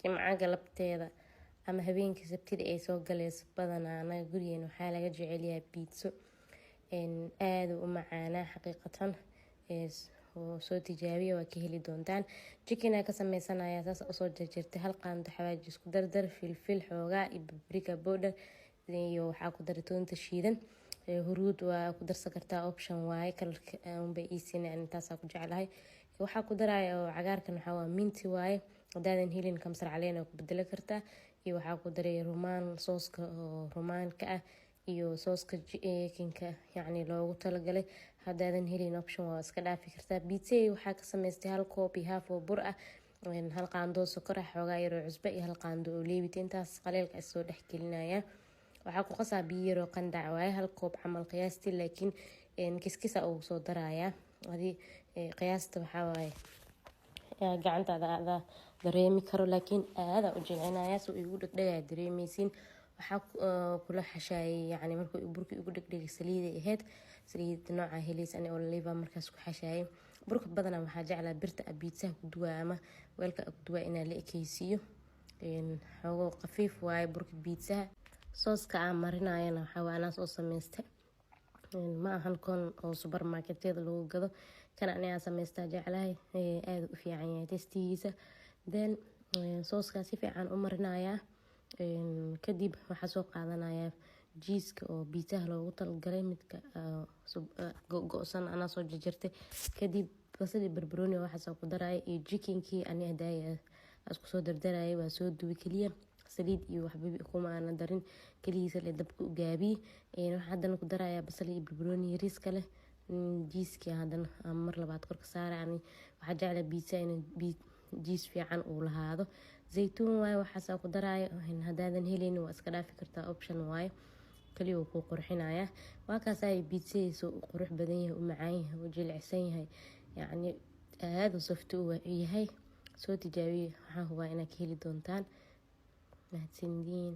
jimca galabteeda ama habeenkii sabtida ay soo galayso badanaa anaga gurigeena waxaa laga jecel yahay biitso aad u macaanaa xaqiiqatan oo soo tijaabiya waa ka heli doontaan. Chicken ka sameysanayaa saas usoo jarjartay hal qaando xawaaji isku dardar filfil xoogaa iyo paprika powder iyo waxaa ku daray toonta shiidan huruud waa ku darsan kartaa option waaye kalarka bay iisina intaas ku jeclahay. waxaa ku daraya oo cagaarkan waxaa waa minti waaye hadaadan helin kamsar caleen ku bedeli kartaa iyo waxaa ku daray rumaan sooska oo rumaanka ah iyo sooska chicken-ka yacni loogu talagalay hadaadan helin option waa iska dhaafi kartaa. Pizza waxaa ka sameystay hal koob iyo half oo bur ah hal qaando sokor ah xoogaa yar oo cusbo iyo hal qaando oo leebit intaas qaleelka soo dhex gelinaya. waxaa ku qasaa biyo yar oo qandac waaye hal koob camal qiyaastii laakiin kiskisa uu soo daraya hadii qiyaasta waxaa waaye gacantaada aada dareemi karo laakiin aada u jilcinaya soo igu dhagdhagaya dareemaysiin. waxaa kula xashaayay yacni markuu burkii ugu dhagdhagay saliida ahayd saliid nooca helaysan oo olive markaas ku xashaayay. burka badanaa waxaa jeclaa birta pizza ku duwaa ama weelka ku duwaa inaa la ekeysiiyo xogo qafiif waaye burka pizza. sooska aan marinayana waxaa waa anaa soo sameystay ma ahan kon oo supermarketyada lagu gado kan aniga sameystaa jeclahay aad u fiican yahay tastigiisa. then sooska si fiican u marinayaa kadib waxaa soo qaadanayaa jiiska oo pizza loogu talagalay midka go-go'san anaa soo jarjartay kadib basali barbarooni waxaa ku daraya iyo chickenkii aniga daaya isku soo dardarayay waa soo duwi kaliya saliid iyo waxba kuma aan darin kaliya la dabka u gaabi waxa hadan ku daraya basal iyo barbarooni yariis kale jiiska hadan mar labaad kor ka saaraan waxa jecel pizza in jiis fiican uu lahaado. zaytuun waaye waxa ku daraya hadaadan helin waa iska dhaafi kartaa option waaye kaliya ku qurxinaya. waa kaas ay pizza soo qurux badan yahay u macaan yahay oo jilicsan yahay yacni aad u safto u yahay soo tijaabiyo waxaa huwa inaad heli doontaan. mahadsanidin.